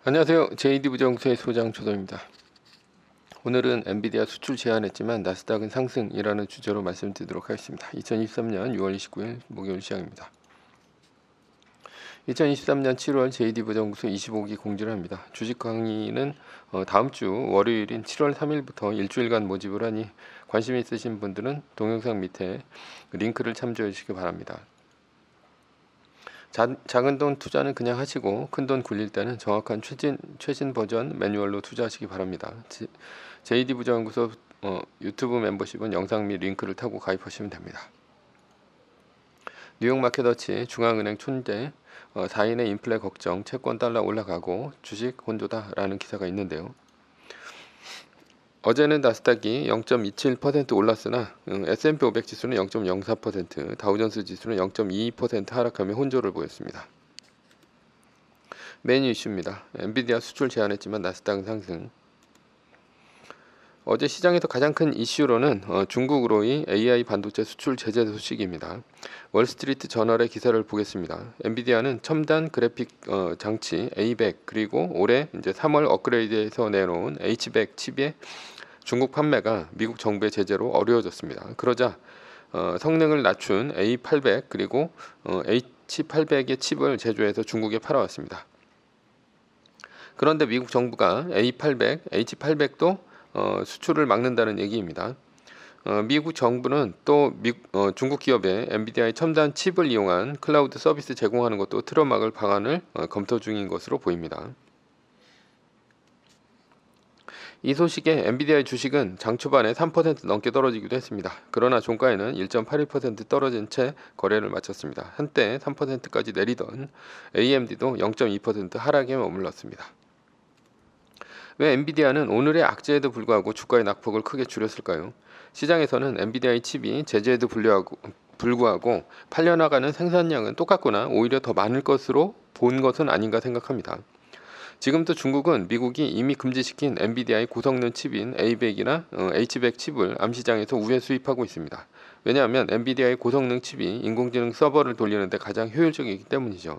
안녕하세요. JD부정수의 소장 조동입니다. 오늘은 엔비디아 수출 제한했지만 나스닥은 상승이라는 주제로 말씀드리도록 하겠습니다. 2023년 6월 29일 목요일 시장입니다. 2023년 7월 JD부정수 25기 공지를 합니다. 주식 강의는 다음 주 월요일인 7월 3일부터 일주일간 모집을 하니 관심 있으신 분들은 동영상 밑에 링크를 참조해 주시기 바랍니다. 작은 돈 투자는 그냥 하시고 큰 돈 굴릴 때는 정확한 최신 버전 매뉴얼로 투자하시기 바랍니다. JD부정연구소 유튜브 멤버십은 영상 및 링크를 타고 가입하시면 됩니다. 뉴욕 마켓워치 중앙은행 촌재 4인의 인플레 걱정 채권 달러 올라가고 주식 혼조다라는 기사가 있는데요. 어제는 나스닥이 0.27% 올랐으나 S&P 500 지수는 0.04%, 다우존스 지수는 0.22% 하락하며 혼조를 보였습니다. 메인 이슈입니다. 엔비디아 수출 제한했지만 나스닥은 상승. 어제 시장에서 가장 큰 이슈로는 중국으로의 AI 반도체 수출 제재 소식입니다. 월스트리트 저널의 기사를 보겠습니다. 엔비디아는 첨단 그래픽 장치 A100 그리고 올해 이제 3월 업그레이드에서 내놓은 H100 칩의 중국 판매가 미국 정부의 제재로 어려워졌습니다. 그러자 성능을 낮춘 A800 그리고 H800의 칩을 제조해서 중국에 팔아왔습니다. 그런데 미국 정부가 A800, H800도 수출을 막는다는 얘기입니다. 미국 정부는 또 중국 기업의 엔비디아의 첨단 칩을 이용한 클라우드 서비스 제공하는 것도 틀어막을 방안을 검토 중인 것으로 보입니다. 이 소식에 엔비디아의 주식은 장 초반에 3% 넘게 떨어지기도 했습니다. 그러나 종가에는 1.81% 떨어진 채 거래를 마쳤습니다. 한때 3%까지 내리던 AMD도 0.2% 하락에 머물렀습니다. 왜 엔비디아는 오늘의 악재에도 불구하고 주가의 낙폭을 크게 줄였을까요? 시장에서는 엔비디아의 칩이 제재에도 불구하고 팔려나가는 생산량은 똑같거나 오히려 더 많을 것으로 본 것은 아닌가 생각합니다. 지금도 중국은 미국이 이미 금지시킨 엔비디아의 고성능 칩인 A100이나 H100 칩을 암시장에서 우회 수입하고 있습니다. 왜냐하면 엔비디아의 고성능 칩이 인공지능 서버를 돌리는 데 가장 효율적이기 때문이죠.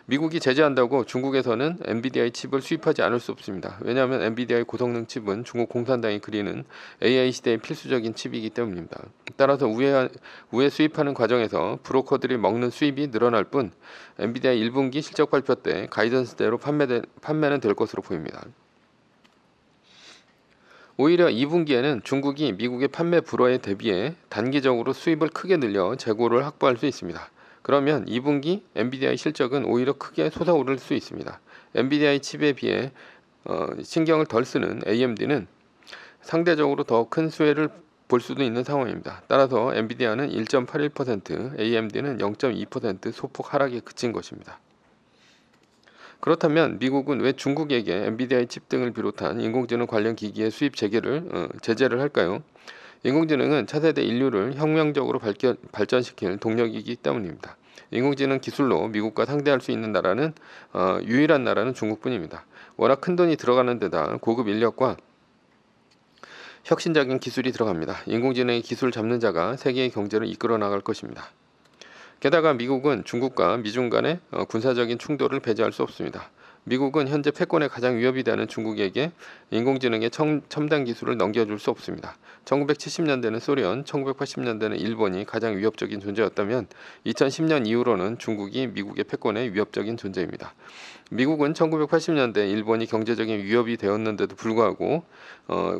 미국이 제재한다고 중국에서는 엔비디아의 칩을 수입하지 않을 수 없습니다. 왜냐하면 엔비디아의 고성능 칩은 중국 공산당이 그리는 AI 시대의 필수적인 칩이기 때문입니다. 따라서 우회 수입하는 과정에서 브로커들이 먹는 수입이 늘어날 뿐 엔비디아 1분기 실적 발표 때 가이던스대로 판매는 될 것으로 보입니다. 오히려 2분기에는 중국이 미국의 판매 불허에 대비해 단기적으로 수입을 크게 늘려 재고를 확보할 수 있습니다. 그러면 2분기 엔비디아의 실적은 오히려 크게 솟아오를 수 있습니다. 엔비디아의 칩에 비해 신경을 덜 쓰는 AMD는 상대적으로 더 큰 수혜를 볼 수도 있는 상황입니다. 따라서 엔비디아는 1.81%, AMD는 0.2% 소폭 하락에 그친 것입니다. 그렇다면 미국은 왜 중국에게 엔비디아의 칩 등을 비롯한 인공지능 관련 기기의 수입 제재를 할까요? 인공지능은 차세대 인류를 혁명적으로 발전시킬 동력이기 때문입니다. 인공지능 기술로 미국과 상대할 수 있는 나라는 유일한 나라는 중국뿐입니다. 워낙 큰 돈이 들어가는 데다 고급 인력과 혁신적인 기술이 들어갑니다. 인공지능의 기술 잡는 자가 세계의 경제를 이끌어 나갈 것입니다. 게다가 미국은 중국과 미중 간의 군사적인 충돌을 배제할 수 없습니다. 미국은 현재 패권에 가장 위협이 되는 중국에게 인공지능의 첨단 기술을 넘겨줄 수 없습니다. 1970년대는 소련, 1980년대는 일본이 가장 위협적인 존재였다면 2010년 이후로는 중국이 미국의 패권에 위협적인 존재입니다. 미국은 1980년대 일본이 경제적인 위협이 되었는데도 불구하고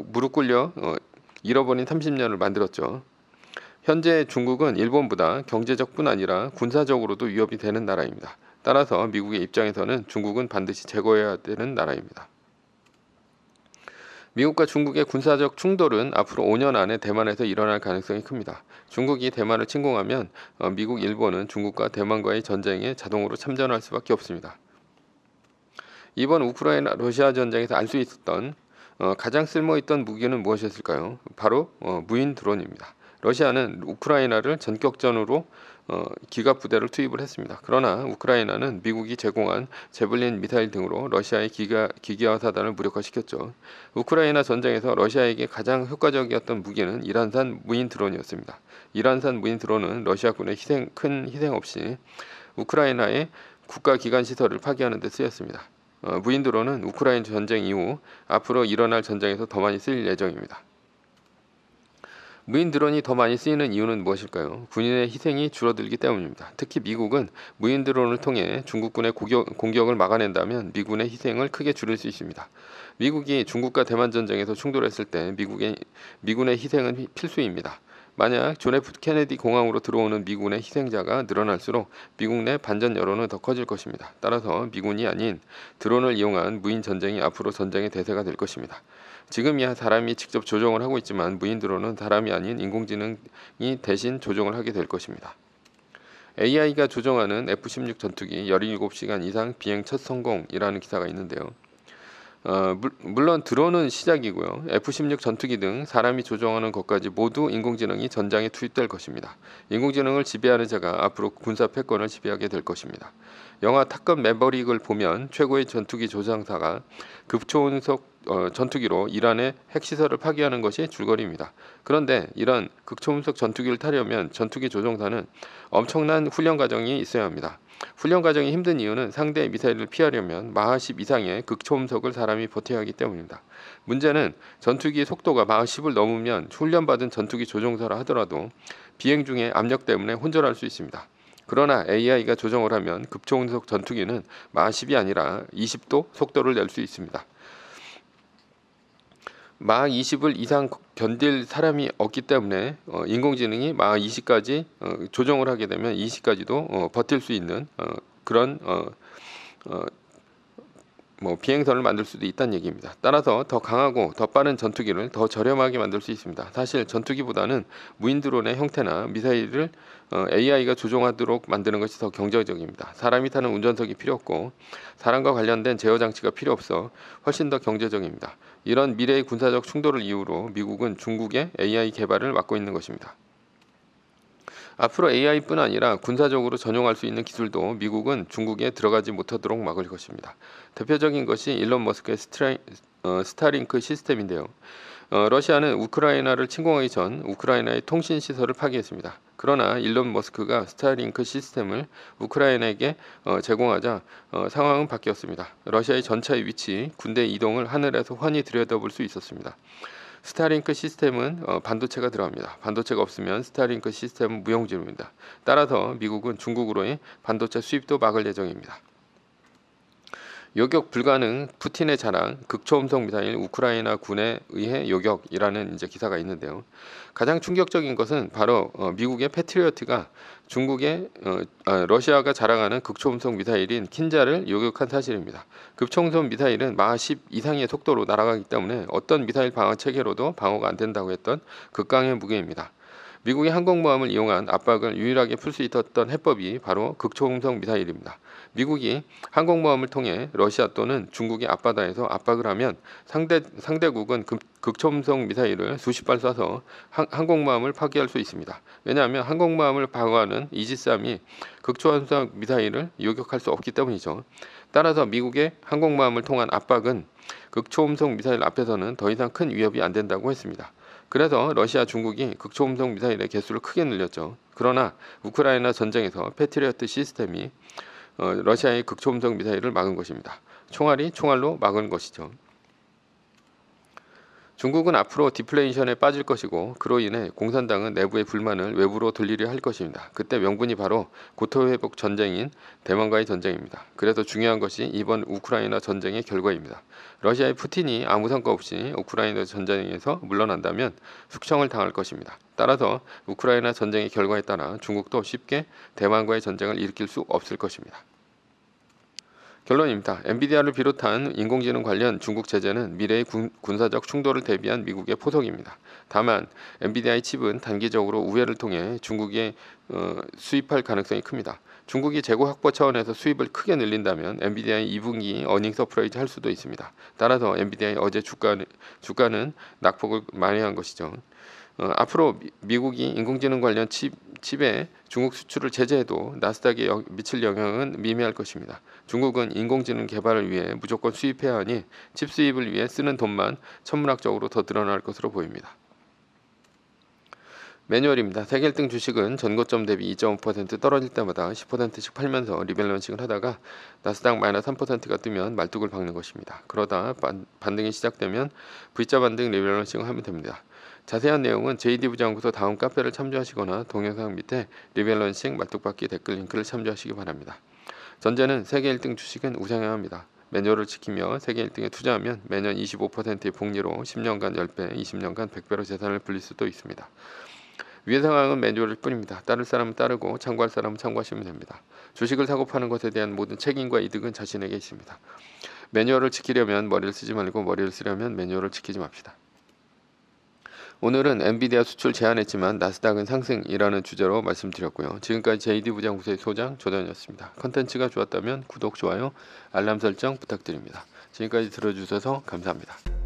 무릎 꿇려 잃어버린 30년을 만들었죠. 현재 중국은 일본보다 경제적뿐 아니라 군사적으로도 위협이 되는 나라입니다. 따라서 미국의 입장에서는 중국은 반드시 제거해야 되는 나라입니다. 미국과 중국의 군사적 충돌은 앞으로 5년 안에 대만에서 일어날 가능성이 큽니다. 중국이 대만을 침공하면 미국, 일본은 중국과 대만과의 전쟁에 자동으로 참전할 수밖에 없습니다. 이번 우크라이나 러시아 전쟁에서 알 수 있었던 가장 쓸모있던 무기는 무엇이었을까요? 바로 무인 드론입니다. 러시아는 우크라이나를 전격전으로 기갑 부대를 투입을 했습니다. 그러나 우크라이나는 미국이 제공한 제블린 미사일 등으로 러시아의 기계화 사단을 무력화시켰죠. 우크라이나 전쟁에서 러시아에게 가장 효과적이었던 무기는 이란산 무인 드론이었습니다. 이란산 무인 드론은 러시아군의 큰 희생 없이 우크라이나의 국가기관 시설을 파괴하는 데 쓰였습니다. 무인 드론은 우크라이나 전쟁 이후 앞으로 일어날 전쟁에서 더 많이 쓰일 예정입니다. 무인 드론이 더 많이 쓰이는 이유는 무엇일까요? 군인의 희생이 줄어들기 때문입니다. 특히 미국은 무인 드론을 통해 중국군의 공격을 막아낸다면 미군의 희생을 크게 줄일 수 있습니다. 미국이 중국과 대만 전쟁에서 충돌했을 때 미군의 희생은 필수입니다. 만약 존 F 케네디 공항으로 들어오는 미군의 희생자가 늘어날수록 미국 내 반전 여론은 더 커질 것입니다. 따라서 미군이 아닌 드론을 이용한 무인 전쟁이 앞으로 전쟁의 대세가 될 것입니다. 지금이야 사람이 직접 조종을 하고 있지만 무인 드론은 사람이 아닌 인공지능이 대신 조종을 하게 될 것입니다. AI가 조종하는 F-16 전투기 17시간 이상 비행 첫 성공이라는 기사가 있는데요. 물론 드론은 시작이고요. F-16 전투기 등 사람이 조종하는 것까지 모두 인공지능이 전장에 투입될 것입니다. 인공지능을 지배하는 자가 앞으로 군사 패권을 지배하게 될 것입니다. 영화 탑건 매버릭을 보면 최고의 전투기 조종사가 극초음속 전투기로 이란의 핵시설을 파괴하는 것이 줄거리입니다. 그런데 이런 극초음속 전투기를 타려면 전투기 조종사는 엄청난 훈련 과정이 있어야 합니다. 훈련 과정이 힘든 이유는 상대의 미사일을 피하려면 마하 10 이상의 극초음속을 사람이 버텨야 하기 때문입니다. 문제는 전투기의 속도가 마하 10을 넘으면 훈련받은 전투기 조종사라 하더라도 비행 중에 압력 때문에 혼절할 수 있습니다. 그러나 AI가 조정을 하면 극초음속 전투기는 마하 10이 아니라 20도 속도를 낼 수 있습니다. 마하 20을 이상 견딜 사람이 없기 때문에 인공지능이 마하 20까지 조정을 하게 되면 20까지도 버틸 수 있는 그런 비행선을 만들 수도 있다는 얘기입니다. 따라서 더 강하고 더 빠른 전투기를 더 저렴하게 만들 수 있습니다. 사실 전투기보다는 무인 드론의 형태나 미사일을 AI가 조종하도록 만드는 것이 더 경제적입니다. 사람이 타는 운전석이 필요 없고 사람과 관련된 제어 장치가 필요 없어 훨씬 더 경제적입니다. 이런 미래의 군사적 충돌을 이유로 미국은 중국의 AI 개발을 막고 있는 것입니다. 앞으로 AI뿐 아니라 군사적으로 전용할 수 있는 기술도 미국은 중국에 들어가지 못하도록 막을 것입니다. 대표적인 것이 일론 머스크의 스타링크 시스템인데요. 러시아는 우크라이나를 침공하기 전 우크라이나의 통신 시설을 파괴했습니다. 그러나 일론 머스크가 스타링크 시스템을 우크라이나에게 제공하자 상황은 바뀌었습니다. 러시아의 전차의 위치, 군대 이동을 하늘에서 환히 들여다볼 수 있었습니다. 스타링크 시스템은 반도체가 들어갑니다. 반도체가 없으면 스타링크 시스템은 무용지물입니다. 따라서 미국은 중국으로의 반도체 수입도 막을 예정입니다. 요격 불가능 푸틴의 자랑 극초음속 미사일 우크라이나 군에 의해 요격이라는 기사가 있는데요. 가장 충격적인 것은 바로 미국의 패트리어트가 러시아가 자랑하는 극초음속 미사일인 킨자를 요격한 사실입니다. 극초음속 미사일은 마하 10 이상의 속도로 날아가기 때문에 어떤 미사일 방어 체계로도 방어가 안 된다고 했던 극강의 무기입니다. 미국의 항공모함을 이용한 압박을 유일하게 풀 수 있었던 해법이 바로 극초음속 미사일입니다. 미국이 항공모함을 통해 러시아 또는 중국의 앞바다에서 압박을 하면 상대국은 극초음속 미사일을 수십 발 쏴서 항공모함을 파괴할 수 있습니다. 왜냐하면 항공모함을 방어하는 이지스함이 극초음속 미사일을 요격할 수 없기 때문이죠. 따라서 미국의 항공모함을 통한 압박은 극초음속 미사일 앞에서는 더 이상 큰 위협이 안 된다고 했습니다. 그래서 러시아, 중국이 극초음속 미사일의 개수를 크게 늘렸죠. 그러나 우크라이나 전쟁에서 패트리어트 시스템이 러시아의 극초음속 미사일을 막은 것입니다. 총알이 총알로 막은 것이죠. 중국은 앞으로 디플레이션에 빠질 것이고 그로 인해 공산당은 내부의 불만을 외부로 돌리려 할 것입니다. 그때 명분이 바로 고토회복 전쟁인 대만과의 전쟁입니다. 그래서 중요한 것이 이번 우크라이나 전쟁의 결과입니다. 러시아의 푸틴이 아무 성과 없이 우크라이나 전쟁에서 물러난다면 숙청을 당할 것입니다. 따라서 우크라이나 전쟁의 결과에 따라 중국도 쉽게 대만과의 전쟁을 일으킬 수 없을 것입니다. 결론입니다. 엔비디아를 비롯한 인공지능 관련 중국 제재는 미래의 군사적 충돌을 대비한 미국의 포석입니다. 다만 엔비디아의 칩은 단기적으로 우회를 통해 중국에 수입할 가능성이 큽니다. 중국이 재고 확보 차원에서 수입을 크게 늘린다면 엔비디아의 2분기 어닝 서프라이즈 할 수도 있습니다. 따라서 엔비디아의 어제 주가는 낙폭을 만회한 것이죠. 앞으로 미국이 인공지능 관련 칩에 중국 수출을 제재해도 나스닥에 미칠 영향은 미미할 것입니다. 중국은 인공지능 개발을 위해 무조건 수입해야 하니 칩 수입을 위해 쓰는 돈만 천문학적으로 더 늘어날 것으로 보입니다. 매뉴얼입니다. 세계 1등 주식은 전고점 대비 2.5% 떨어질 때마다 10%씩 팔면서 리밸런싱을 하다가 나스닥 마이너스 3%가 뜨면 말뚝을 박는 것입니다. 그러다 반등이 시작되면 V자 반등 리밸런싱을 하면 됩니다. 자세한 내용은 JD 부장연구소 다음 카페를 참조하시거나 동영상 밑에 리밸런싱 말뚝박기 댓글 링크를 참조하시기 바랍니다. 전제는 세계 1등 주식은 우상향 합니다. 매뉴얼을 지키며 세계 1등에 투자하면 매년 25%의 복리로 10년간 10배, 20년간 100배로 재산을 불릴 수도 있습니다. 위의 상황은 매뉴얼일 뿐입니다. 따를 사람은 따르고 참고할 사람은 참고하시면 됩니다. 주식을 사고 파는 것에 대한 모든 책임과 이득은 자신에게 있습니다. 매뉴얼을 지키려면 머리를 쓰지 말고 머리를 쓰려면 매뉴얼을 지키지 맙시다. 오늘은 엔비디아 수출 제한했지만 나스닥은 상승이라는 주제로 말씀드렸고요. 지금까지 JD 부장연구소의 소장 조단이었습니다. 컨텐츠가 좋았다면 구독, 좋아요, 알람 설정 부탁드립니다. 지금까지 들어주셔서 감사합니다.